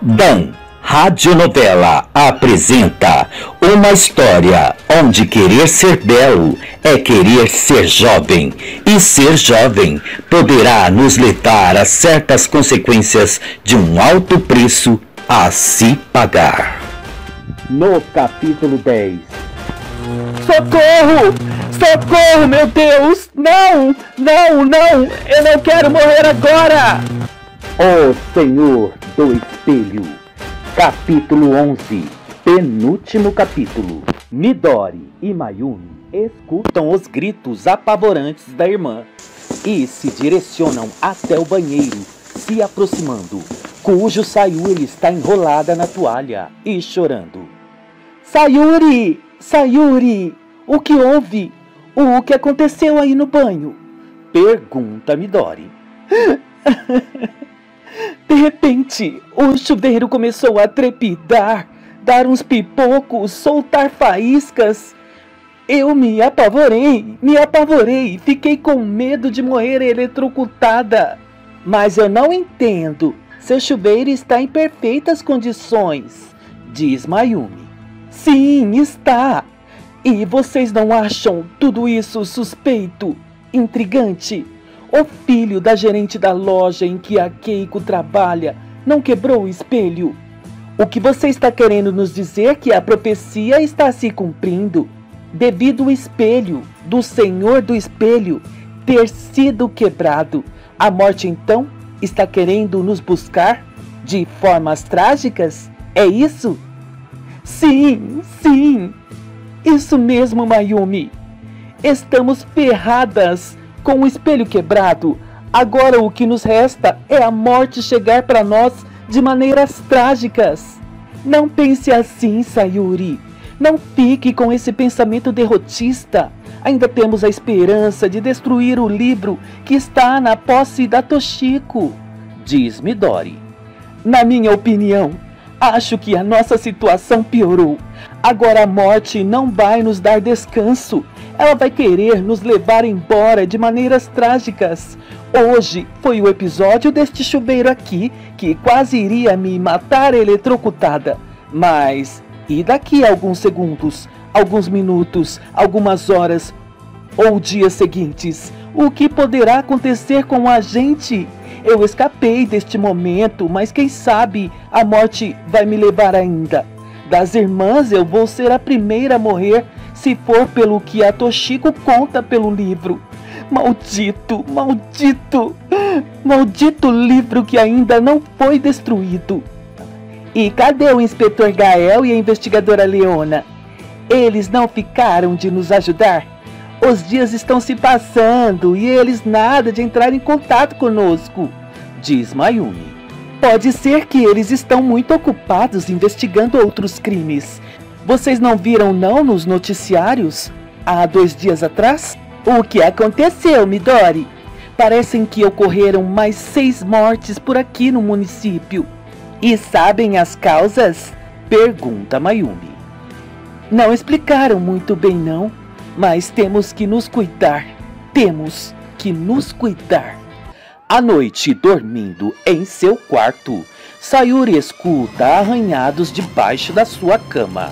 Dan Radionovela apresenta uma história onde querer ser belo é querer ser jovem, e ser jovem poderá nos levar a certas consequências de um alto preço a se pagar. No capítulo 10. Socorro! Socorro, meu Deus! Não! Não, não! Eu não quero morrer agora! O Senhor do Espelho. Capítulo 11. Penúltimo capítulo. Midori e Mayumi escutam os gritos apavorantes da irmã e se direcionam até o banheiro, se aproximando, cujo Sayuri está enrolada na toalha e chorando. Sayuri! Sayuri! O que houve? O que aconteceu aí no banho? Pergunta Midori. De repente, o chuveiro começou a trepidar, dar uns pipocos, soltar faíscas. Eu me apavorei, fiquei com medo de morrer eletrocutada. Mas eu não entendo, seu chuveiro está em perfeitas condições, diz Mayumi. Sim, está. E vocês não acham tudo isso suspeito, intrigante? O filho da gerente da loja em que a Keiko trabalha não quebrou o espelho? O que você está querendo nos dizer que a profecia está se cumprindo, devido ao espelho, do Senhor do Espelho, ter sido quebrado. A morte então está querendo nos buscar de formas trágicas? É isso? Sim, sim. Isso mesmo, Mayumi. Estamos ferradas com o espelho quebrado. Agora o que nos resta é a morte chegar para nós de maneiras trágicas. Não pense assim, Sayuri. Não fique com esse pensamento derrotista. Ainda temos a esperança de destruir o livro que está na posse da Toshiko, diz Midori. Na minha opinião, acho que a nossa situação piorou. Agora a morte não vai nos dar descanso. Ela vai querer nos levar embora de maneiras trágicas. Hoje foi o episódio deste chuveiro aqui que quase iria me matar eletrocutada. Mas, e daqui a alguns segundos, alguns minutos, algumas horas ou dias seguintes? O que poderá acontecer com a gente? Eu escapei deste momento, mas quem sabe a morte vai me levar ainda. Das irmãs eu vou ser a primeira a morrer, se for pelo que a Toshiko conta pelo livro. Maldito, maldito, maldito livro que ainda não foi destruído. E cadê o inspetor Gael e a investigadora Leona? Eles não ficaram de nos ajudar? Os dias estão se passando e eles nada de entrar em contato conosco, diz Mayumi. Pode ser que eles estão muito ocupados investigando outros crimes. Vocês não viram não nos noticiários? Há 2 dias atrás? O que aconteceu, Midori? Parecem que ocorreram mais 6 mortes por aqui no município. E sabem as causas? Pergunta Mayumi. Não explicaram muito bem não, mas temos que nos cuidar. Temos que nos cuidar. À noite, dormindo em seu quarto, Sayuri escuta arranhados debaixo da sua cama.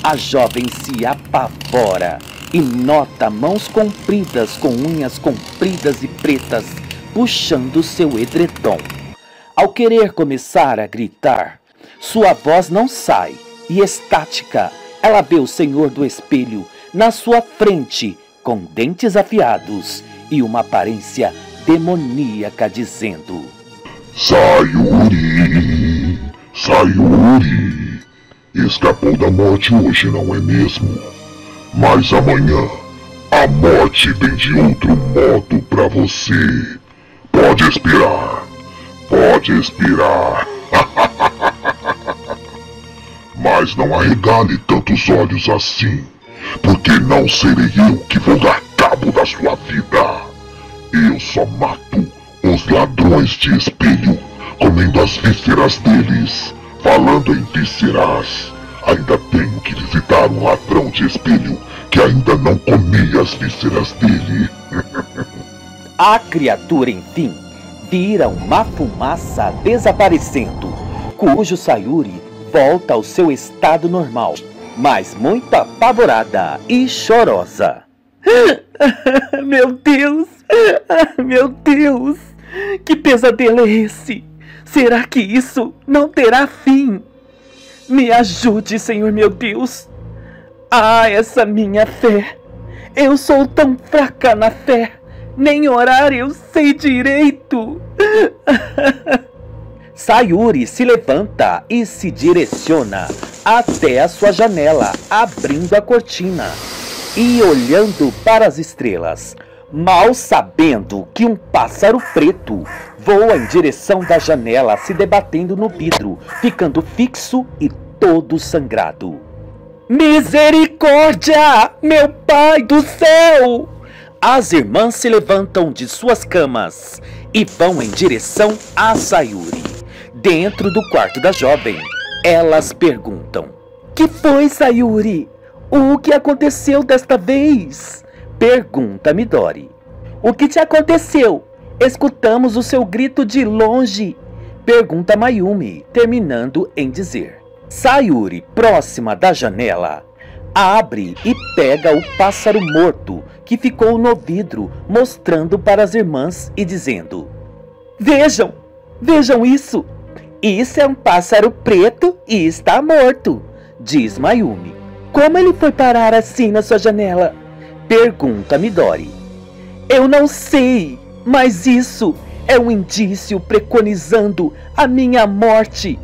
A jovem se apavora e nota mãos compridas com unhas compridas e pretas puxando seu edredom. Ao querer começar a gritar, sua voz não sai e estática, ela vê o Senhor do Espelho na sua frente com dentes afiados e uma aparência demoníaca dizendo: Sayuri, Sayuri, escapou da morte hoje, não é mesmo? Mas amanhã, a morte vem de outro modo pra você. Pode esperar, pode esperar. Mas não arregale tantos olhos assim, porque não serei eu que vou dar cabo da sua vida. Eu só mato os ladrões de espelho, comendo as vísceras deles. Falando em vísceras, ainda tenho que visitar um ladrão de espelho que ainda não comi as vísceras dele. A criatura, enfim, vira uma fumaça desaparecendo. cujo Sayuri volta ao seu estado normal, mas muito apavorada e chorosa. Meu Deus! Meu Deus! Que pesadelo é esse? Será que isso não terá fim? Me ajude, Senhor meu Deus! Ah, essa minha fé! Eu sou tão fraca na fé! Nem orar eu sei direito! Sayuri se levanta e se direciona até a sua janela, abrindo a cortina e olhando para as estrelas, mal sabendo que um pássaro preto voa em direção da janela, se debatendo no vidro, ficando fixo e todo sangrado. Misericórdia! Meu Pai do céu! As irmãs se levantam de suas camas e vão em direção a Sayuri. Dentro do quarto da jovem, elas perguntam: Que foi, Sayuri? O que aconteceu desta vez? Pergunta Midori. O que te aconteceu? Escutamos o seu grito de longe. Pergunta Mayumi, terminando em dizer. Sayuri, próxima da janela, abre e pega o pássaro morto que ficou no vidro, mostrando para as irmãs e dizendo: Vejam, vejam isso. Isso é um pássaro preto e está morto, diz Mayumi. Como ele foi parar assim na sua janela? Pergunta Midori. Eu não sei, mas isso é um indício preconizando a minha morte.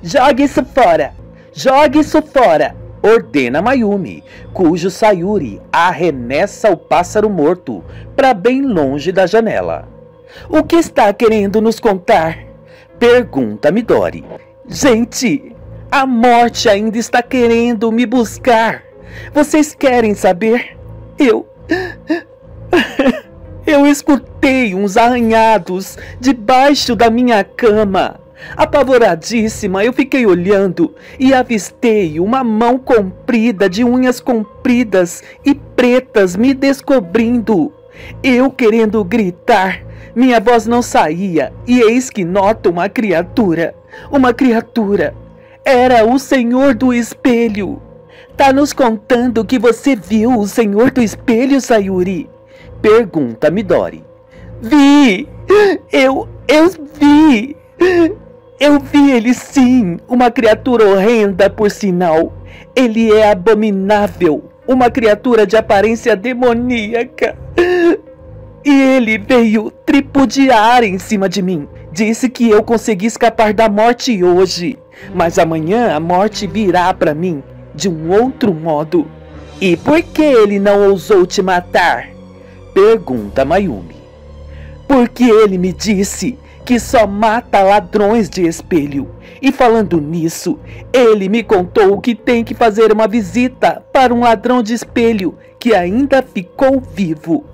Jogue isso fora! Jogue isso fora! Ordena Mayumi, cujo Sayuri arremessa o pássaro morto para bem longe da janela. O que está querendo nos contar? Pergunta Midori. Gente, a morte ainda está querendo me buscar. Vocês querem saber? Eu escutei uns arranhados debaixo da minha cama. Apavoradíssima, eu fiquei olhando e avistei uma mão comprida de unhas compridas e pretas me descobrindo. Eu querendo gritar, minha voz não saía, e eis que noto uma criatura. Uma criatura. Era o Senhor do Espelho. Tá nos contando que você viu o Senhor do Espelho, Sayuri? Pergunta Midori. Vi! Eu vi! Eu vi ele sim, uma criatura horrenda por sinal. Ele é abominável, uma criatura de aparência demoníaca. E ele veio tripudiar em cima de mim. Disse que eu consegui escapar da morte hoje, mas amanhã a morte virá para mim de um outro modo. E por que ele não ousou te matar? Pergunta Mayumi. Porque ele me disse que só mata ladrões de espelho. E falando nisso, ele me contou que tem que fazer uma visita para um ladrão de espelho que ainda ficou vivo.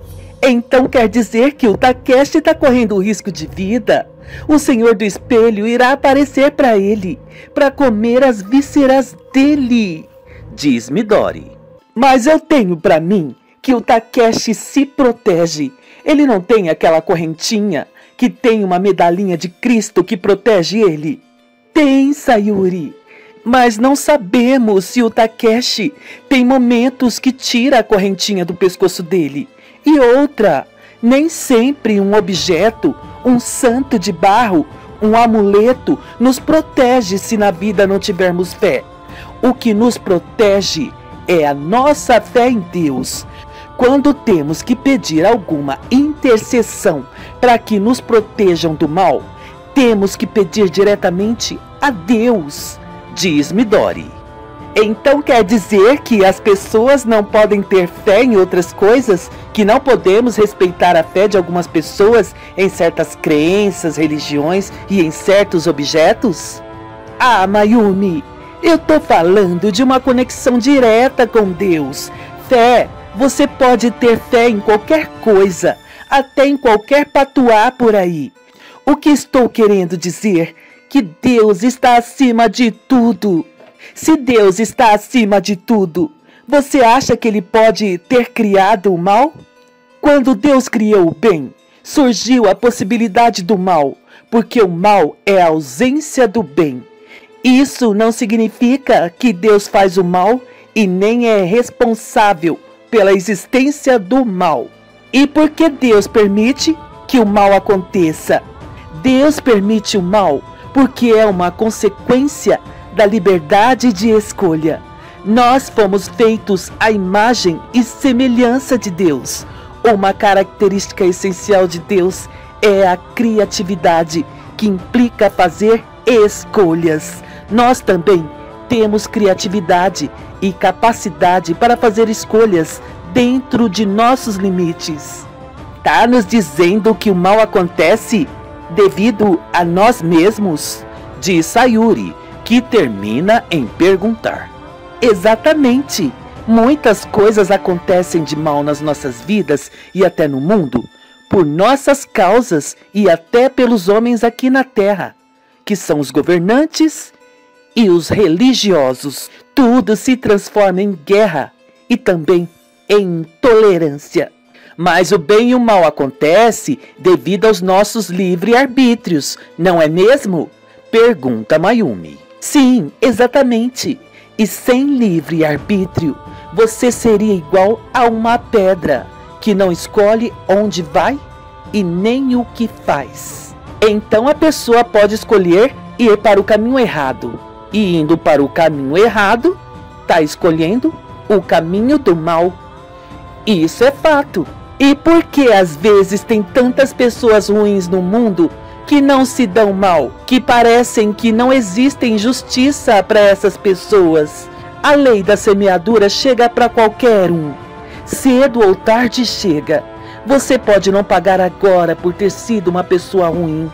Então quer dizer que o Takeshi está correndo risco de vida? O Senhor do Espelho irá aparecer para ele, para comer as vísceras dele, diz Midori. Mas eu tenho para mim que o Takeshi se protege. Ele não tem aquela correntinha que tem uma medalhinha de Cristo que protege ele? Tem, Sayuri. Mas não sabemos se o Takeshi tem momentos que tira a correntinha do pescoço dele. E outra, nem sempre um objeto, um santo de barro, um amuleto nos protege se na vida não tivermos fé. O que nos protege é a nossa fé em Deus. Quando temos que pedir alguma intercessão para que nos protejam do mal, temos que pedir diretamente a Deus, diz Midori. Então quer dizer que as pessoas não podem ter fé em outras coisas? Que não podemos respeitar a fé de algumas pessoas em certas crenças, religiões e em certos objetos? Ah, Mayumi, eu tô falando de uma conexão direta com Deus. Fé, você pode ter fé em qualquer coisa, até em qualquer patuá por aí. O que estou querendo dizer? Que Deus está acima de tudo. Se Deus está acima de tudo, você acha que ele pode ter criado o mal? Quando Deus criou o bem, surgiu a possibilidade do mal, porque o mal é a ausência do bem. Isso não significa que Deus faz o mal e nem é responsável pela existência do mal. E por que Deus permite que o mal aconteça? Deus permite o mal porque é uma consequência da liberdade de escolha. Nós fomos feitos à imagem e semelhança de Deus. Uma característica essencial de Deus é a criatividade, que implica fazer escolhas. Nós também temos criatividade e capacidade para fazer escolhas dentro de nossos limites. Está nos dizendo que o mal acontece devido a nós mesmos? Diz Sayuri, que termina em perguntar. Exatamente. Muitas coisas acontecem de mal nas nossas vidas e até no mundo, por nossas causas e até pelos homens aqui na Terra, que são os governantes e os religiosos. Tudo se transforma em guerra e também em intolerância. Mas o bem e o mal acontece devido aos nossos livre-arbítrios, não é mesmo? Pergunta Mayumi. Sim, exatamente. E sem livre-arbítrio, você seria igual a uma pedra que não escolhe onde vai e nem o que faz. Então a pessoa pode escolher ir para o caminho errado. E indo para o caminho errado, está escolhendo o caminho do mal. Isso é fato. E por que às vezes tem tantas pessoas ruins no mundo que não se dão mal, que parecem que não existe justiça para essas pessoas? A lei da semeadura chega para qualquer um. Cedo ou tarde chega. Você pode não pagar agora por ter sido uma pessoa ruim.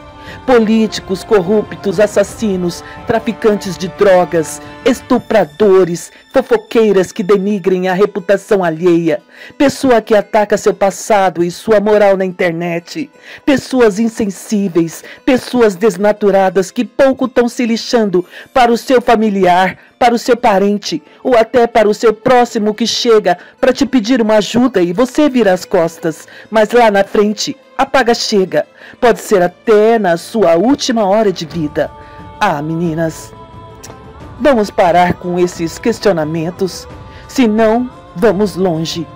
Políticos corruptos, assassinos, traficantes de drogas, estupradores, fofoqueiras que denigrem a reputação alheia, pessoa que ataca seu passado e sua moral na internet, pessoas insensíveis, pessoas desnaturadas que pouco estão se lixando para o seu familiar, para o seu parente ou até para o seu próximo que chega para te pedir uma ajuda e você vira as costas, mas lá na frente a paga chega, pode ser até na sua última hora de vida. Ah, meninas, vamos parar com esses questionamentos, senão vamos longe.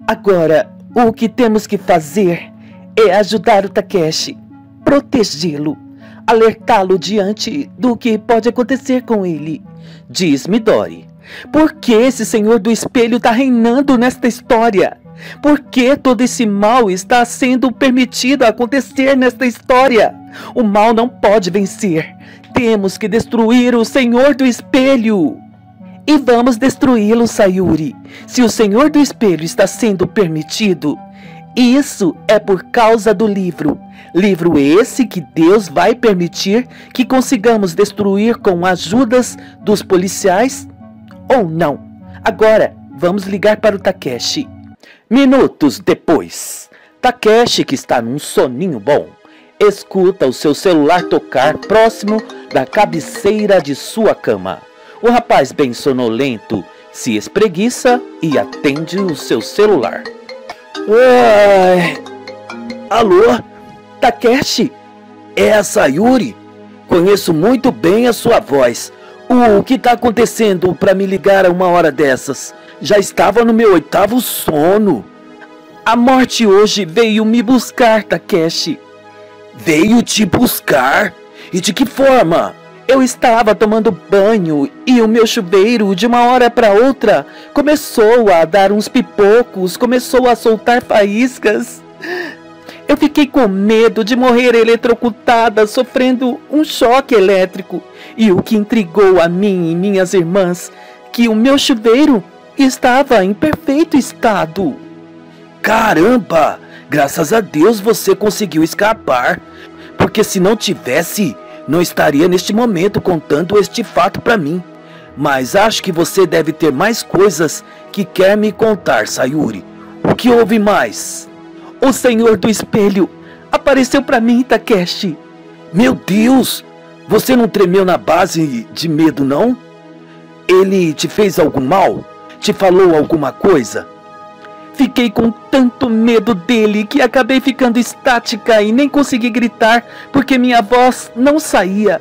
Agora, o que temos que fazer é ajudar o Takeshi, protegê-lo, alertá-lo diante do que pode acontecer com ele, diz Midori. Por que esse senhor do espelho está reinando nesta história? Por que todo esse mal está sendo permitido acontecer nesta história? O mal não pode vencer. Temos que destruir o Senhor do Espelho. E vamos destruí-lo, Sayuri. Se o Senhor do Espelho está sendo permitido, isso é por causa do livro. Livro esse que Deus vai permitir que consigamos destruir com ajudas dos policiais ou não. Agora, vamos ligar para o Takeshi. Minutos depois, Takeshi, que está num soninho bom, escuta o seu celular tocar próximo da cabeceira de sua cama. O rapaz bem sonolento se espreguiça e atende o seu celular. Alô? Takeshi? É a Sayuri? Conheço muito bem a sua voz. O que está acontecendo para me ligar a uma hora dessas? Já estava no meu 8º sono. A morte hoje veio me buscar, Takeshi. Veio te buscar? E de que forma? Eu estava tomando banho e o meu chuveiro, de uma hora para outra, começou a dar uns pipocos, começou a soltar faíscas. Eu fiquei com medo de morrer eletrocutada, sofrendo um choque elétrico. E o que intrigou a mim e minhas irmãs, que o meu chuveiro estava em perfeito estado. Caramba! Graças a Deus você conseguiu escapar. Porque se não tivesse, não estaria neste momento contando este fato para mim. Mas acho que você deve ter mais coisas que quer me contar, Sayuri. O que houve mais? O Senhor do Espelho apareceu para mim, Takeshi. Meu Deus! Você não tremeu na base de medo, não? Ele te fez algum mal? Te falou alguma coisa? Fiquei com tanto medo dele que acabei ficando estática e nem consegui gritar porque minha voz não saía.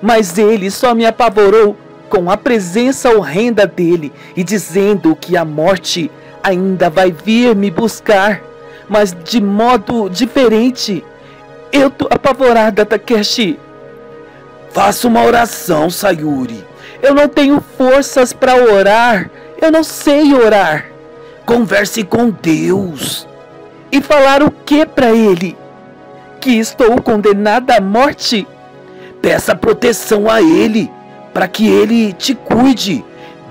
mas ele só me apavorou com a presença horrenda dele e dizendo que a morte ainda vai vir me buscar, mas de modo diferente. Eu tô apavorada, Takeshi. Faça uma oração, Sayuri. Eu não tenho forças para orar. Eu não sei orar. Converse com Deus. E falar o que para ele? Que estou condenada à morte? Peça proteção a ele, para que ele te cuide.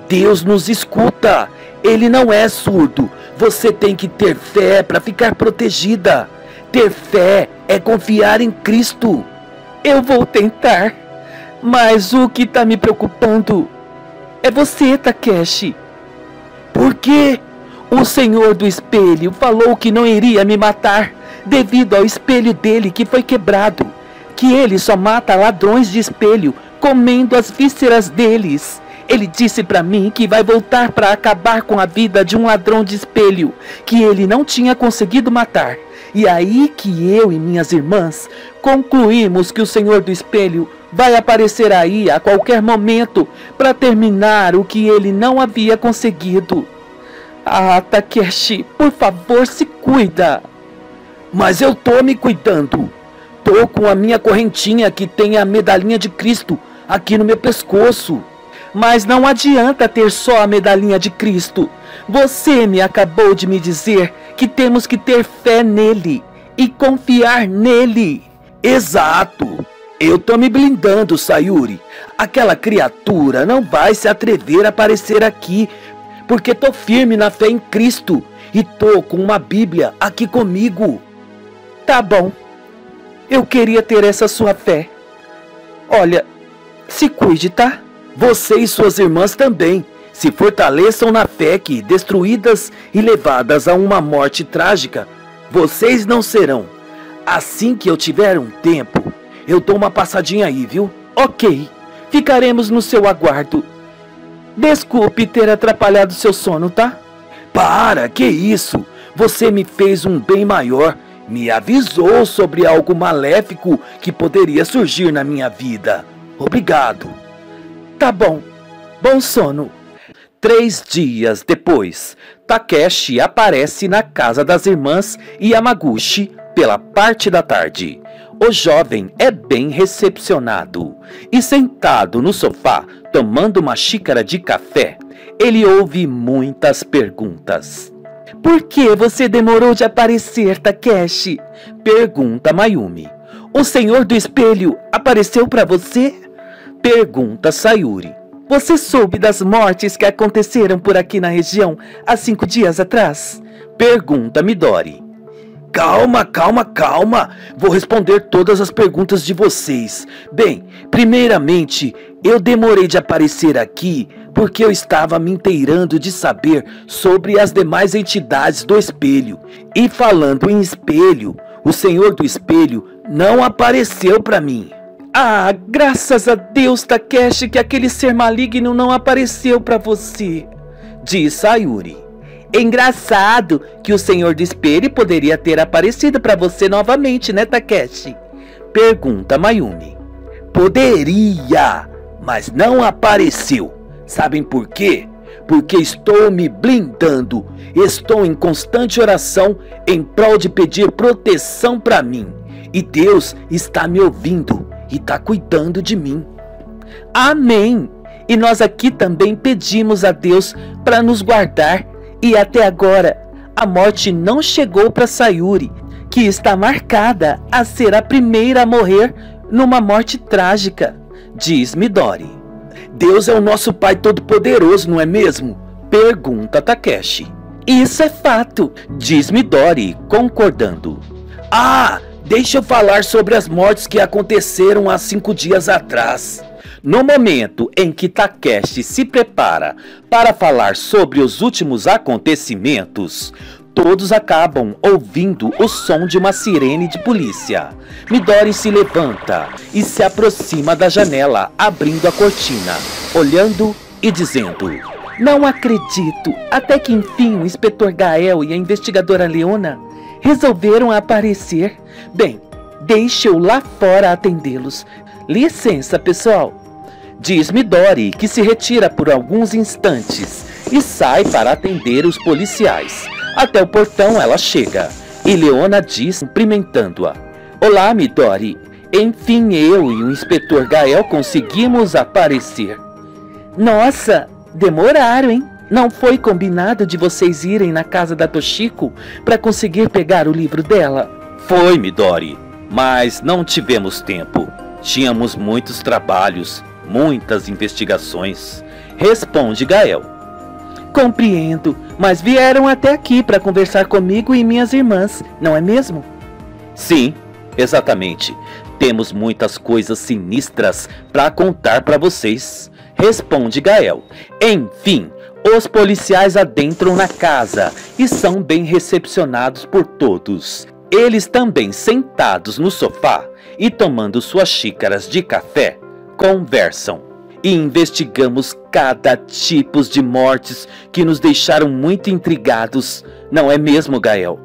Deus nos escuta. Ele não é surdo. Você tem que ter fé para ficar protegida. Ter fé é confiar em Cristo. Eu vou tentar, mas o que está me preocupando é você, Takeshi. Por quê? O Senhor do Espelho falou que não iria me matar devido ao espelho dele que foi quebrado, que ele só mata ladrões de espelho comendo as vísceras deles. Ele disse para mim que vai voltar para acabar com a vida de um ladrão de espelho que ele não tinha conseguido matar. E aí que eu e minhas irmãs concluímos que o Senhor do Espelho vai aparecer aí a qualquer momento para terminar o que ele não havia conseguido. Ah, Takeshi, por favor, se cuida. Mas eu tô me cuidando. Tô com a minha correntinha que tem a medalhinha de Cristo aqui no meu pescoço. Mas não adianta ter só a medalhinha de Cristo. Você me acabou de me dizer que temos que ter fé nele e confiar nele. Exato. Eu tô me blindando, Sayuri. Aquela criatura não vai se atrever a aparecer aqui, porque tô firme na fé em Cristo e tô com uma Bíblia aqui comigo. Tá bom. Eu queria ter essa sua fé. Olha, se cuide, tá? Você e suas irmãs também se fortaleçam na fé que, destruídas e levadas a uma morte trágica, vocês não serão. Assim que eu tiver um tempo, eu dou uma passadinha aí, viu? Ok, ficaremos no seu aguardo. Desculpe ter atrapalhado seu sono, tá? Para, que isso? Você me fez um bem maior. Me avisou sobre algo maléfico que poderia surgir na minha vida. Obrigado. Tá bom. Bom sono. 3 dias depois, Takeshi aparece na casa das irmãs Yamaguchi pela parte da tarde. O jovem é bem recepcionado e, sentado no sofá, tomando uma xícara de café, ele ouve muitas perguntas. Por que você demorou de aparecer, Takeshi? Pergunta Mayumi. O Senhor do Espelho apareceu para você? Pergunta Sayuri. Você soube das mortes que aconteceram por aqui na região há 5 dias atrás? Pergunta Midori. Calma, calma, calma. Vou responder todas as perguntas de vocês. Bem, primeiramente, eu demorei de aparecer aqui porque eu estava me inteirando de saber sobre as demais entidades do espelho. E falando em espelho, o Senhor do Espelho não apareceu para mim. Ah, graças a Deus, Takeshi, que aquele ser maligno não apareceu para você, diz Sayuri. Engraçado que o Senhor do Espelho poderia ter aparecido para você novamente, né, Takeshi? Pergunta Mayumi. Poderia, mas não apareceu. Sabem por quê? Porque estou me blindando. Estou em constante oração em prol de pedir proteção para mim. E Deus está me ouvindo e está cuidando de mim. Amém! E nós aqui também pedimos a Deus para nos guardar. E até agora, a morte não chegou para Sayuri, que está marcada a ser a primeira a morrer numa morte trágica, diz Midori. Deus é o nosso Pai Todo-Poderoso, não é mesmo? Pergunta Takeshi. Isso é fato, diz Midori, concordando. Ah, deixa eu falar sobre as mortes que aconteceram há 5 dias atrás. No momento em que Takeshi se prepara para falar sobre os últimos acontecimentos, todos acabam ouvindo o som de uma sirene de polícia. Midori se levanta e se aproxima da janela, abrindo a cortina, olhando e dizendo: Não acredito, até que enfim o inspetor Gael e a investigadora Leona resolveram aparecer. Bem, deixe eu lá fora atendê-los. Licença, pessoal. Diz Midori, que se retira por alguns instantes e sai para atender os policiais. Até o portão ela chega e Leona diz, cumprimentando-a: Olá, Midori. Enfim, eu e o inspetor Gael conseguimos aparecer. Nossa, demoraram, hein? Não foi combinado de vocês irem na casa da Toshiko para conseguir pegar o livro dela? Foi, Midori, mas não tivemos tempo. Tínhamos muitos trabalhos, muitas investigações. Responde Gael. Compreendo, mas vieram até aqui para conversar comigo e minhas irmãs, não é mesmo? Sim, exatamente. Temos muitas coisas sinistras para contar para vocês. Responde Gael. Enfim, os policiais adentram na casa e são bem recepcionados por todos. Eles também, sentados no sofá e tomando suas xícaras de café, conversam e investigamos cada tipo de mortes que nos deixaram muito intrigados, não é mesmo, Gael?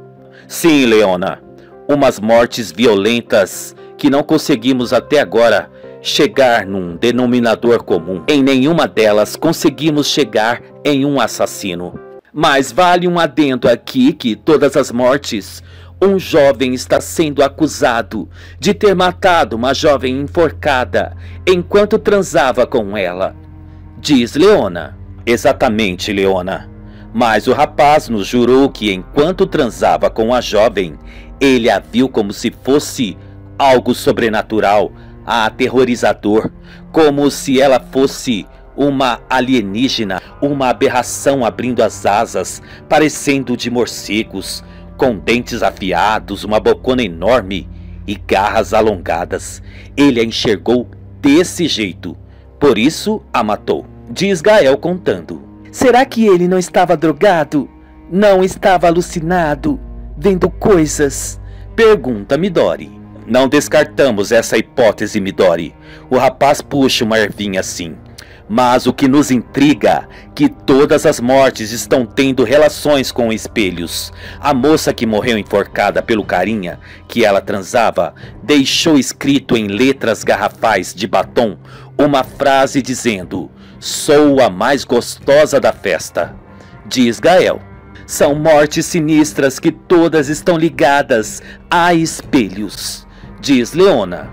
Sim, Leona. Umas mortes violentas que não conseguimos até agora chegar num denominador comum. Em nenhuma delas conseguimos chegar em um assassino. Mas vale um adendo aqui que todas as mortes, um jovem está sendo acusado de ter matado uma jovem enforcada enquanto transava com ela. Diz Leona. Exatamente, Leona. Mas o rapaz nos jurou que enquanto transava com a jovem, ele a viu como se fosse algo sobrenatural, aterrorizador, como se ela fosse uma alienígena, uma aberração abrindo as asas, parecendo de morcegos, com dentes afiados, uma bocona enorme e garras alongadas. Ele a enxergou desse jeito, por isso a matou. Diz Gael contando. Será que ele não estava drogado? Não estava alucinado, vendo coisas? Pergunta Midori. Não descartamos essa hipótese, Midori. O rapaz puxa uma ervinha assim. Mas o que nos intriga que todas as mortes estão tendo relações com espelhos. A moça que morreu enforcada pelo carinha que ela transava deixou escrito em letras garrafais de batom uma frase dizendo: "Sou a mais gostosa da festa." Diz Gael. São mortes sinistras que todas estão ligadas a espelhos. Diz Leona.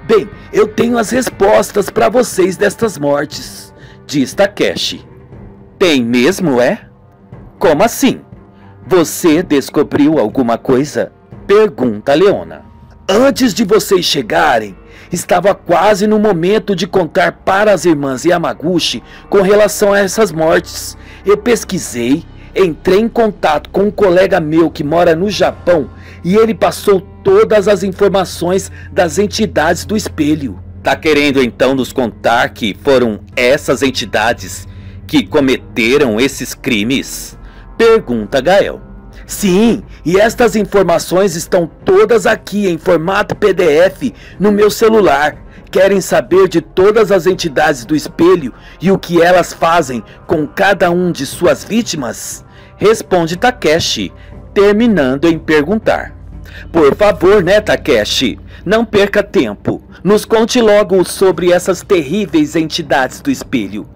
Bem, eu tenho as respostas para vocês destas mortes. Diz Takeshi. Tem mesmo, é? Como assim? Você descobriu alguma coisa? Pergunta Leona. Antes de vocês chegarem, estava quase no momento de contar para as irmãs Yamaguchi com relação a essas mortes. Eu pesquisei, entrei em contato com um colega meu que mora no Japão e ele passou todas as informações das entidades do espelho. Tá querendo então nos contar que foram essas entidades que cometeram esses crimes? Pergunta Gael. Sim, e estas informações estão todas aqui em formato PDF no meu celular. Querem saber de todas as entidades do espelho e o que elas fazem com cada um de suas vítimas? Responde Takeshi, terminando em perguntar. Por favor, né, Takeshi? Não perca tempo. Nos conte logo sobre essas terríveis entidades do espelho.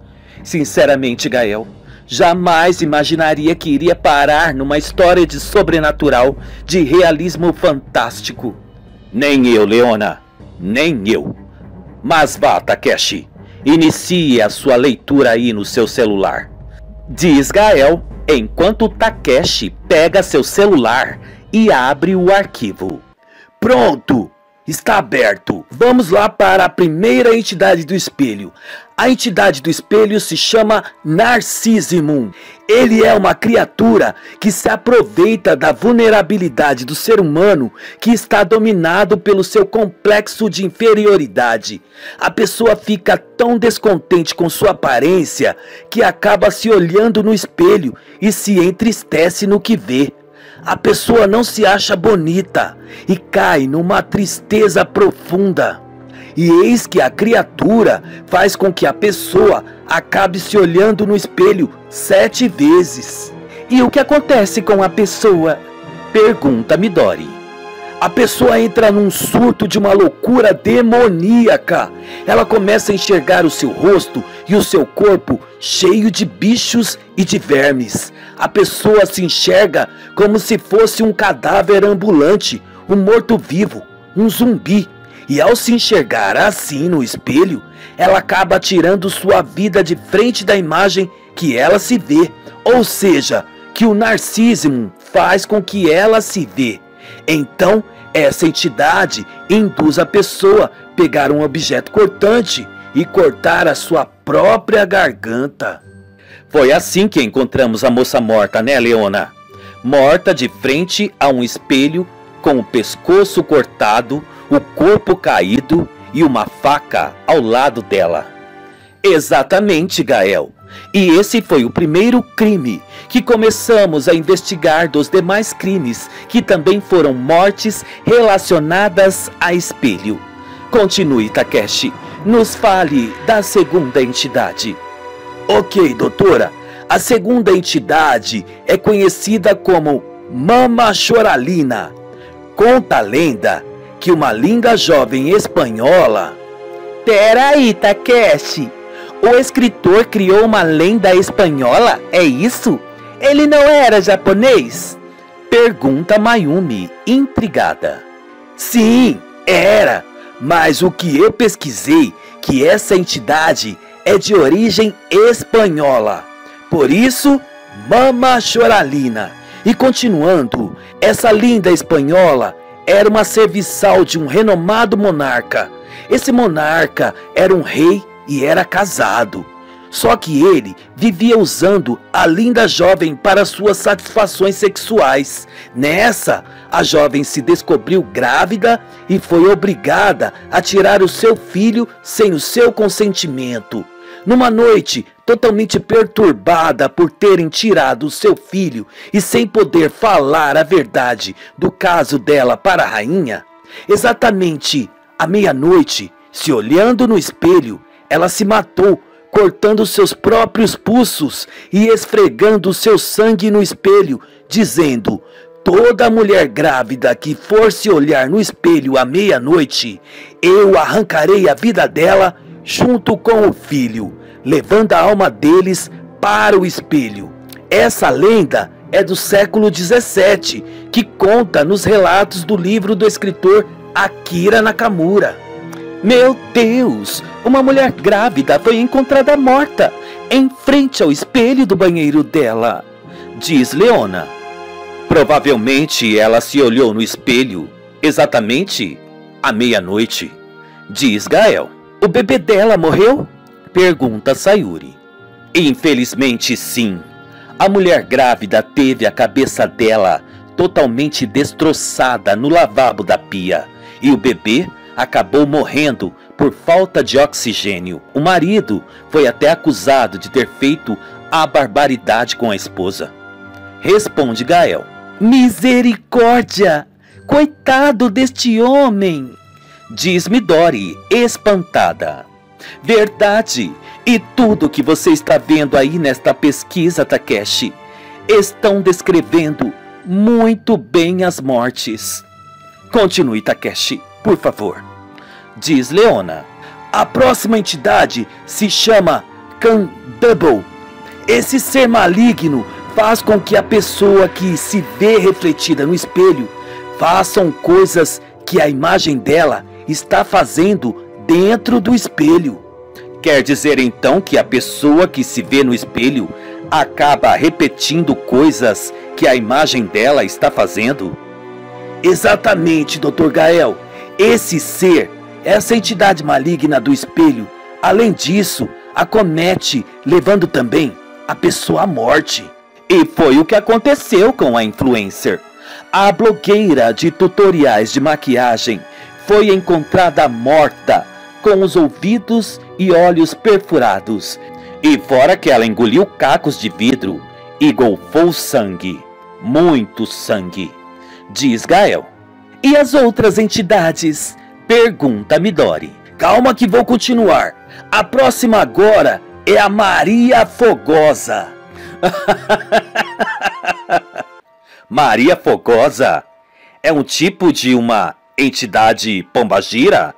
Sinceramente, Gael, jamais imaginaria que iria parar numa história de sobrenatural, de realismo fantástico. Nem eu, Leona. Nem eu. Mas vá, Takeshi. Inicie a sua leitura aí no seu celular. Diz Gael, enquanto Takeshi pega seu celular e abre o arquivo. Pronto! Está aberto. Vamos lá para a primeira entidade do espelho. A entidade do espelho se chama Narcissimum. Ele é uma criatura que se aproveita da vulnerabilidade do ser humano que está dominado pelo seu complexo de inferioridade. A pessoa fica tão descontente com sua aparência que acaba se olhando no espelho e se entristece no que vê. A pessoa não se acha bonita e cai numa tristeza profunda. E eis que a criatura faz com que a pessoa acabe se olhando no espelho 7 vezes. E o que acontece com a pessoa? Pergunta Midori. A pessoa entra num surto de uma loucura demoníaca. Ela começa a enxergar o seu rosto e o seu corpo cheio de bichos e de vermes. A pessoa se enxerga como se fosse um cadáver ambulante, um morto-vivo, um zumbi. E ao se enxergar assim no espelho, ela acaba tirando sua vida de frente da imagem que ela se vê. Ou seja, que o narcisismo faz com que ela se vê. Então, essa entidade induz a pessoa a pegar um objeto cortante e cortar a sua própria garganta. Foi assim que encontramos a moça morta, né, Leona? Morta de frente a um espelho, com o pescoço cortado, o corpo caído e uma faca ao lado dela. Exatamente, Gael. E esse foi o primeiro crime que começamos a investigar dos demais crimes que também foram mortes relacionadas a espelho. Continue, Takeshi. Nos fale da segunda entidade. Ok, doutora. A segunda entidade é conhecida como Mama Choralina. Conta a lenda que uma linda jovem espanhola... Peraí, Takeshi. O escritor criou uma lenda espanhola, é isso? Ele não era japonês? Pergunta Mayumi, intrigada. Sim, era. Mas o que eu pesquisei, que essa entidade é de origem espanhola. Por isso, Mama Choralina. E continuando, essa linda espanhola era uma serviçal de um renomado monarca. Esse monarca era um rei e era casado. Só que ele vivia usando a linda jovem para suas satisfações sexuais. Nessa, a jovem se descobriu grávida e foi obrigada a tirar o seu filho sem o seu consentimento. Numa noite totalmente perturbada por terem tirado o seu filho e sem poder falar a verdade do caso dela para a rainha, exatamente à meia-noite, se olhando no espelho, ela se matou, cortando seus próprios pulsos e esfregando seu sangue no espelho, dizendo: toda mulher grávida que for se olhar no espelho à meia-noite, eu arrancarei a vida dela junto com o filho, levando a alma deles para o espelho. Essa lenda é do século 17, que conta nos relatos do livro do escritor Akira Nakamura. Meu Deus! Uma mulher grávida foi encontrada morta em frente ao espelho do banheiro dela, diz Leona. Provavelmente ela se olhou no espelho exatamente à meia-noite, diz Gael. O bebê dela morreu? Pergunta Sayuri. Infelizmente sim. A mulher grávida teve a cabeça dela totalmente destroçada no lavabo da pia e o bebê acabou morrendo por falta de oxigênio. O marido foi até acusado de ter feito a barbaridade com a esposa. Responde Gael. Misericórdia! Coitado deste homem! Diz Midori, espantada. Verdade! E tudo que você está vendo aí nesta pesquisa, Takeshi, estão descrevendo muito bem as mortes. Continue, Takeshi, por favor. Diz Leona. A próxima entidade se chama Kandouble. Esse ser maligno faz com que a pessoa que se vê refletida no espelho façam coisas que a imagem dela está fazendo dentro do espelho. Quer dizer então que a pessoa que se vê no espelho acaba repetindo coisas que a imagem dela está fazendo? Exatamente, Dr. Gael. Esse ser, essa entidade maligna do espelho, além disso, acomete, levando também a pessoa à morte. E foi o que aconteceu com a influencer. A blogueira de tutoriais de maquiagem foi encontrada morta, com os ouvidos e olhos perfurados. E fora que ela engoliu cacos de vidro e golfou sangue. Muito sangue. Diz Gael. E as outras entidades? Pergunta Midori. Calma que vou continuar. A próxima agora é a Maria é um tipo de uma entidade pombagira?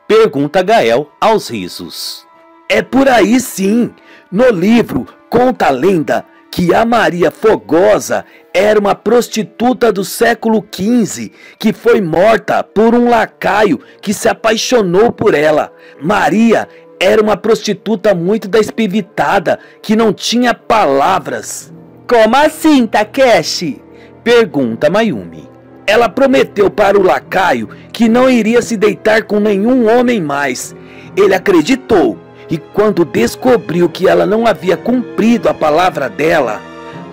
Pergunta Gael aos risos. É por aí sim. No livro conta a lenda que a Maria Fogosa era uma prostituta do século XV que foi morta por um lacaio que se apaixonou por ela. Maria era uma prostituta muito despivitada que não tinha palavras. Como assim, Takeshi? Pergunta Mayumi. Ela prometeu para o lacaio que não iria se deitar com nenhum homem mais. Ele acreditou. E quando descobriu que ela não havia cumprido a palavra dela,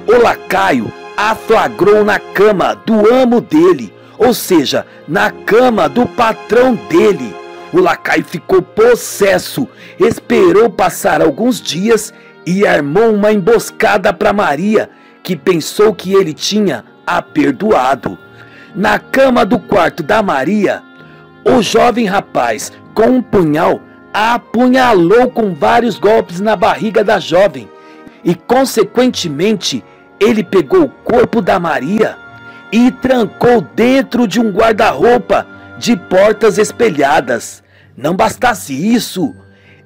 o lacaio a flagrou na cama do amo dele, ou seja, na cama do patrão dele. O lacaio ficou possesso, esperou passar alguns dias e armou uma emboscada para Maria, que pensou que ele tinha a perdoado. Na cama do quarto da Maria, o jovem rapaz, com um punhal, a apunhalou com vários golpes na barriga da jovem e, consequentemente, ele pegou o corpo da Maria e trancou dentro de um guarda-roupa de portas espelhadas. Não bastasse isso,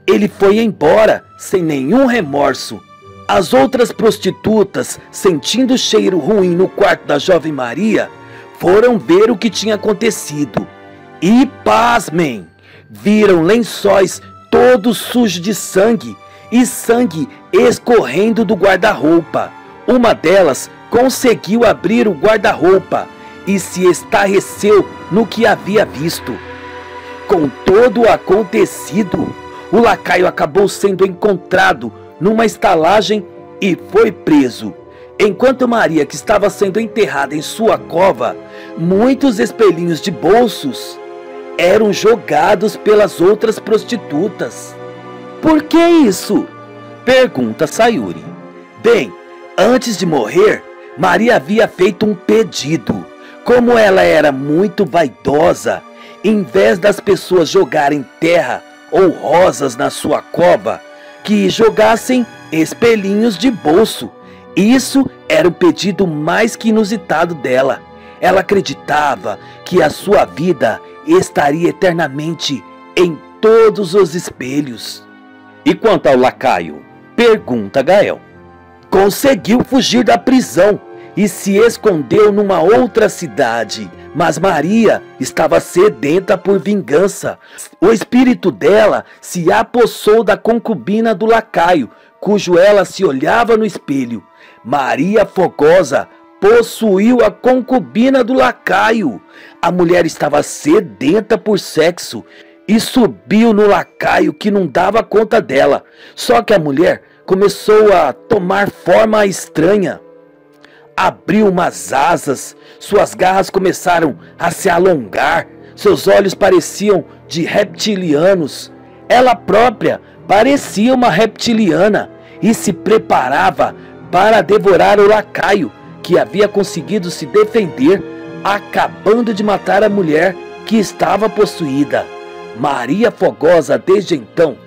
ele foi embora sem nenhum remorso. As outras prostitutas, sentindo o cheiro ruim no quarto da jovem Maria, foram ver o que tinha acontecido e, pasmem, viram lençóis todos sujos de sangue e sangue escorrendo do guarda-roupa. Uma delas conseguiu abrir o guarda-roupa e se estarreceu no que havia visto. Com todo o acontecido, o lacaio acabou sendo encontrado numa estalagem e foi preso. Enquanto Maria, que estava sendo enterrada em sua cova, muitos espelhinhos de bolsos eram jogados pelas outras prostitutas. Por que isso? Pergunta Sayuri. Bem, antes de morrer, Maria havia feito um pedido. Como ela era muito vaidosa, em vez das pessoas jogarem terra ou rosas na sua cova, que jogassem espelhinhos de bolso. Isso era o pedido mais que inusitado dela. Ela acreditava que a sua vida estaria eternamente em todos os espelhos. E quanto ao lacaio? Pergunta Gael. Conseguiu fugir da prisão e se escondeu numa outra cidade. Mas Maria estava sedenta por vingança. O espírito dela se apossou da concubina do lacaio, cujo ela se olhava no espelho. Maria Fogosa possuiu a concubina do lacaio. A mulher estava sedenta por sexo e subiu no lacaio, que não dava conta dela. Só que a mulher começou a tomar forma estranha. Abriu umas asas, suas garras começaram a se alongar, seus olhos pareciam de reptilianos. Ela própria parecia uma reptiliana e se preparava para devorar o lacaio, que havia conseguido se defender, acabando de matar a mulher que estava possuída. Maria Fogosa, desde então,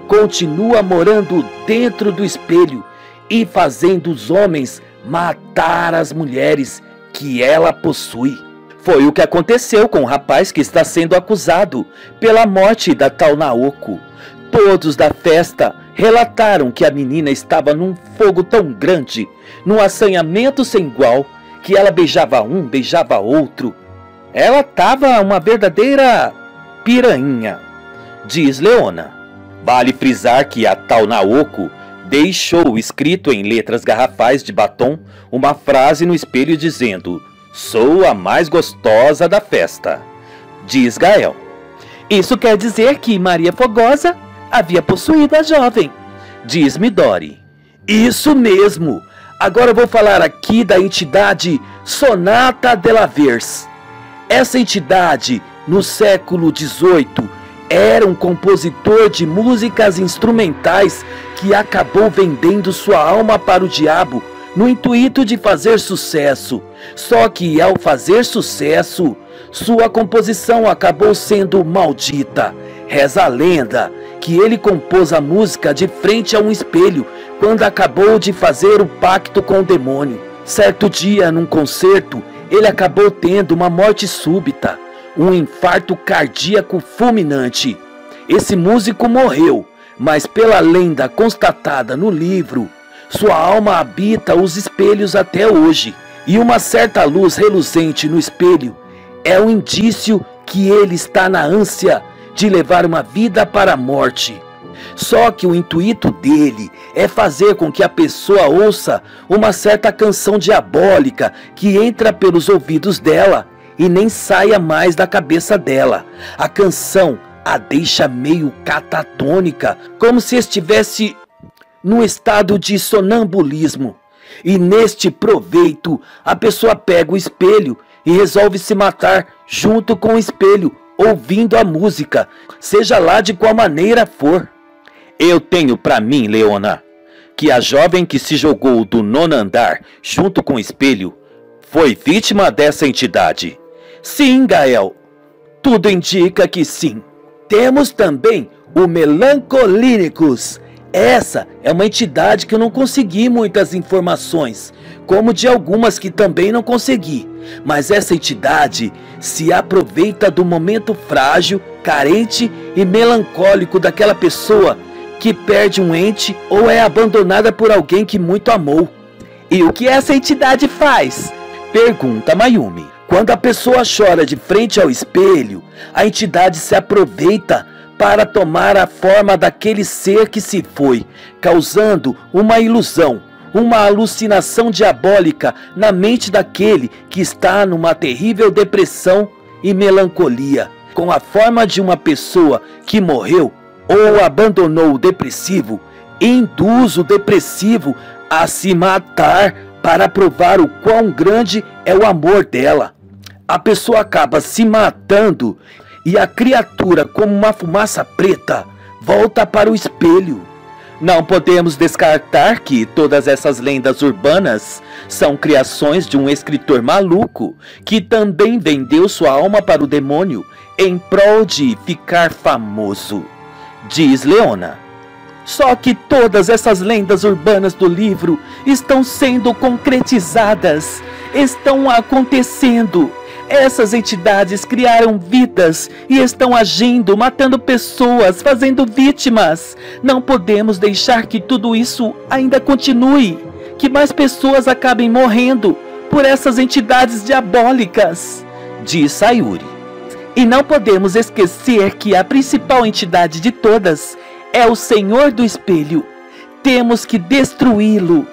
continua morando dentro do espelho e fazendo os homens matar as mulheres que ela possui. Foi o que aconteceu com o rapaz que está sendo acusado pela morte da tal Naoko. Todos da festa relataram que a menina estava num fogo tão grande, num assanhamento sem igual, que ela beijava um, beijava outro. Ela estava uma verdadeira piranha, diz Leona. Vale frisar que a tal Naoko deixou escrito em letras garrafais de batom uma frase no espelho dizendo: "Sou a mais gostosa da festa", diz Gael. Isso quer dizer que Maria Fogosa havia possuído a jovem, diz Midori. Isso mesmo. Agora vou falar aqui da entidade Sonata della Verse. Essa entidade, no século XVIII, era um compositor de músicas instrumentais que acabou vendendo sua alma para o diabo no intuito de fazer sucesso. Só que ao fazer sucesso, sua composição acabou sendo maldita. Reza a lenda que ele compôs a música de frente a um espelho quando acabou de fazer o pacto com o demônio. Certo dia, num concerto, ele acabou tendo uma morte súbita, um infarto cardíaco fulminante. Esse músico morreu, mas pela lenda constatada no livro, sua alma habita os espelhos até hoje, e uma certa luz reluzente no espelho é um indício que ele está na ânsia de levar uma vida para a morte. Só que o intuito dele é fazer com que a pessoa ouça uma certa canção diabólica que entra pelos ouvidos dela e nem saia mais da cabeça dela. A canção a deixa meio catatônica, como se estivesse num estado de sonambulismo. E neste proveito, a pessoa pega o espelho e resolve se matar junto com o espelho, ouvindo a música, seja lá de qual maneira for. Eu tenho pra mim, Leona, que a jovem que se jogou do 9º andar junto com o espelho foi vítima dessa entidade. Sim, Gael, tudo indica que sim. Temos também o Melancolínicos. Essa é uma entidade que eu não consegui muitas informações, como de algumas que também não consegui. Mas essa entidade se aproveita do momento frágil, carente e melancólico daquela pessoa que perde um ente ou é abandonada por alguém que muito amou. E o que essa entidade faz? Pergunta Mayumi. Quando a pessoa chora de frente ao espelho, a entidade se aproveita para tomar a forma daquele ser que se foi, causando uma ilusão, uma alucinação diabólica na mente daquele que está numa terrível depressão e melancolia, com a forma de uma pessoa que morreu ou abandonou o depressivo, e induz o depressivo a se matar para provar o quão grande é o amor dela. A pessoa acaba se matando e a criatura, como uma fumaça preta, volta para o espelho. Não podemos descartar que todas essas lendas urbanas são criações de um escritor maluco que também vendeu sua alma para o demônio em prol de ficar famoso, diz Leona. Só que todas essas lendas urbanas do livro estão sendo concretizadas, estão acontecendo. Essas entidades criaram vidas e estão agindo, matando pessoas, fazendo vítimas. Não podemos deixar que tudo isso ainda continue, que mais pessoas acabem morrendo por essas entidades diabólicas, diz Sayuri. E não podemos esquecer que a principal entidade de todas é o Senhor do Espelho. Temos que destruí-lo,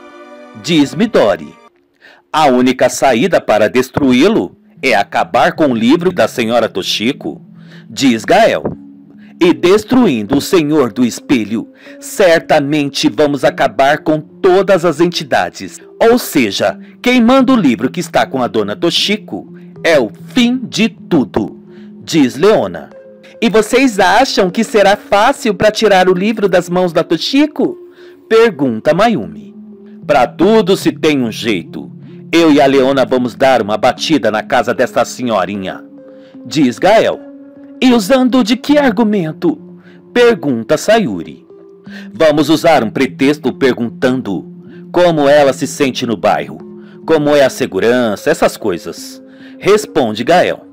diz Midori. A única saída para destruí-lo é acabar com o livro da senhora Toshiko, diz Gael. E destruindo o Senhor do Espelho, certamente vamos acabar com todas as entidades. Ou seja, queimando o livro que está com a dona Toshiko é o fim de tudo, diz Leona. E vocês acham que será fácil para tirar o livro das mãos da Toshiko? Pergunta Mayumi. Para tudo se tem um jeito. Eu e a Leona vamos dar uma batida na casa dessa senhorinha, diz Gael. E usando de que argumento? Pergunta Sayuri. Vamos usar um pretexto perguntando como ela se sente no bairro, como é a segurança, essas coisas, responde Gael.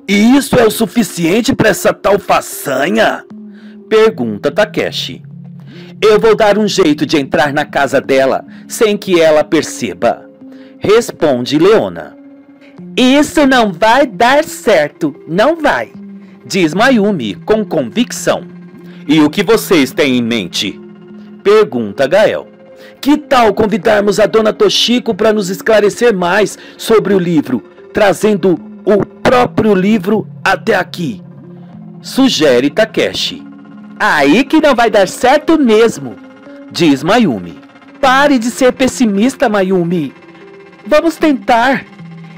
E isso é o suficiente para essa tal façanha? Pergunta Takeshi. Eu vou dar um jeito de entrar na casa dela sem que ela perceba, responde Leona. Isso não vai dar certo, não vai, diz Mayumi com convicção. E o que vocês têm em mente? Pergunta Gael. Que tal convidarmos a dona Toshiko para nos esclarecer mais sobre o livro, trazendo o próprio livro até aqui? Sugere Takeshi. Aí que não vai dar certo mesmo, diz Mayumi. Pare de ser pessimista, Mayumi. Vamos tentar.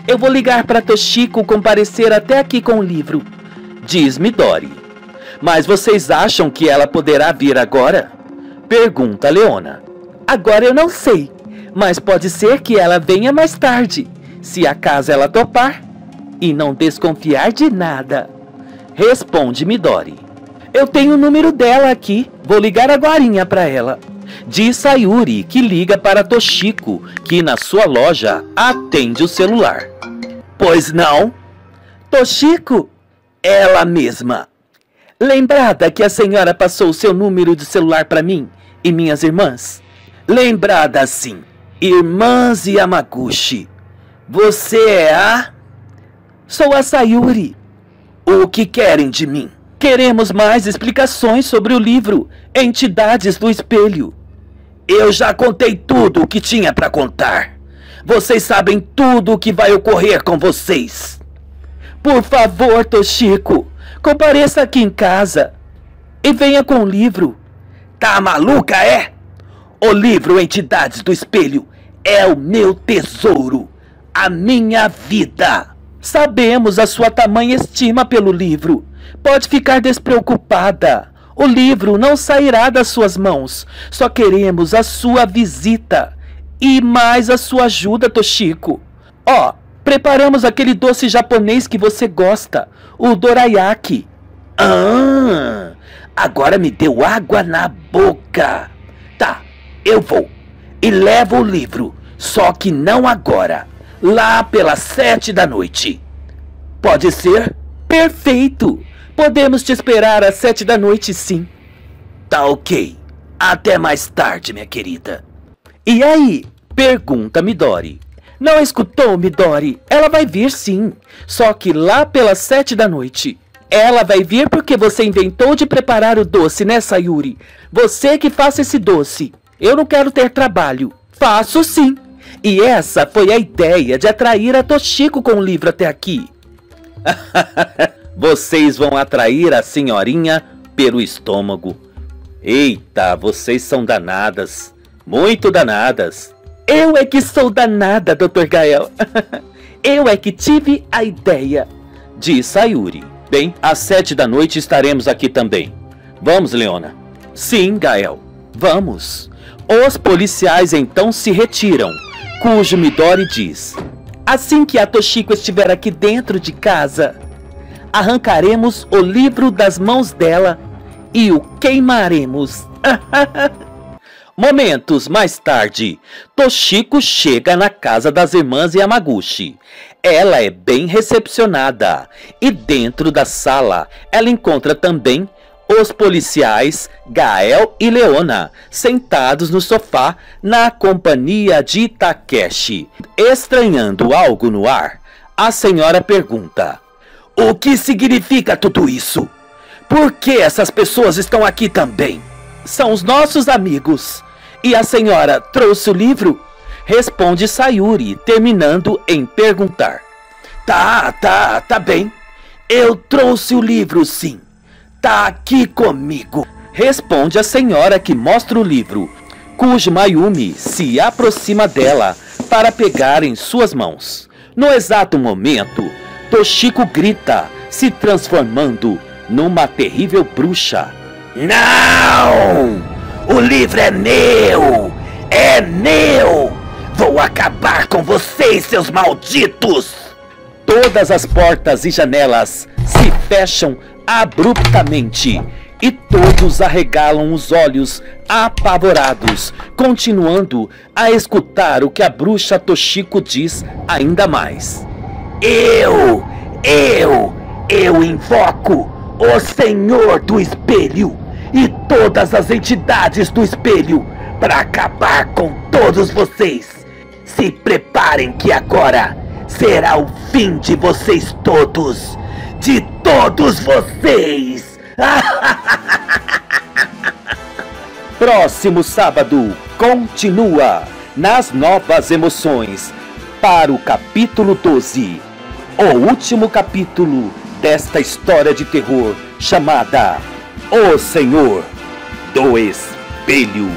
Eu vou ligar para Toshiko comparecer até aqui com o livro, diz Midori. Mas vocês acham que ela poderá vir agora? Pergunta Leona. Agora eu não sei, mas pode ser que ela venha mais tarde, se acaso ela topar e não desconfiar de nada, responde Midori. Eu tenho o número dela aqui, vou ligar agorinha para ela, diz Sayuri, que liga para Toshiko, que na sua loja atende o celular. Pois não? Toshiko, Ela mesma. lembrada que a senhora passou o seu número de celular para mim e minhas irmãs? Lembrada sim. Irmãs Yamaguchi. Você é a... Sou a Sayuri. O que querem de mim? Queremos mais explicações sobre o livro Entidades do Espelho. Eu já contei tudo o que tinha para contar. Vocês sabem tudo o que vai ocorrer com vocês. Por favor, Toshiko, compareça aqui em casa e venha com o livro. Tá maluca, é? O livro Entidades do Espelho é o meu tesouro, a minha vida. Sabemos a sua tamanha estima pelo livro. Pode ficar despreocupada. O livro não sairá das suas mãos. Só queremos a sua visita e mais a sua ajuda, Toshiko. Ó, preparamos aquele doce japonês que você gosta, o dorayaki. Ah, agora me deu água na boca. Tá, eu vou e levo o livro, só que não agora, lá pelas 7 da noite. Pode ser? Perfeito! Podemos te esperar às 7 da noite, sim. Tá ok. Até mais tarde, minha querida. E aí? Pergunta Midori. Não escutou, Midori? Ela vai vir sim, só que lá pelas 7 da noite. Ela vai vir porque você inventou de preparar o doce, né, Sayuri? Você que faça esse doce. Eu não quero ter trabalho. Faço sim. E essa foi a ideia de atrair a Toshiko com o livro até aqui. Vocês vão atrair a senhorinha pelo estômago. Eita, vocês são danadas. Muito danadas. Eu é que sou danada, Dr. Gael. Eu é que tive a ideia, Diz Sayuri. Bem, às 7 da noite estaremos aqui também. Vamos, Leona? Sim, Gael, vamos. Os policiais então se retiram, cujo Midori diz: assim que a Toshiko estiver aqui dentro de casa, arrancaremos o livro das mãos dela e o queimaremos. Momentos mais tarde, Toshiko chega na casa das irmãs Yamaguchi. Ela é bem recepcionada e dentro da sala ela encontra também os policiais Gael e Leona sentados no sofá na companhia de Takeshi. Estranhando algo no ar, a senhora pergunta: o que significa tudo isso? Por que essas pessoas estão aqui também? São os nossos amigos. E a senhora trouxe o livro? Responde Sayuri, terminando em perguntar. Tá bem. Eu trouxe o livro, sim. Tá aqui comigo. Responde a senhora, que mostra o livro, cujo Mayumi se aproxima dela para pegar em suas mãos. No exato momento, Toshiko grita, se transformando numa terrível bruxa. Não! O livro é meu! É meu! Vou acabar com vocês, seus malditos! Todas as portas e janelas se fecham abruptamente e todos arregalam os olhos apavorados, continuando a escutar o que a bruxa Toshiko diz ainda mais. Eu invoco o Senhor do Espelho e todas as entidades do espelho para acabar com todos vocês. Se preparem que agora será o fim de vocês todos. De todos vocês. Próximo sábado continua nas Novas Emoções para o capítulo 12. O último capítulo desta história de terror chamada O Senhor do Espelho.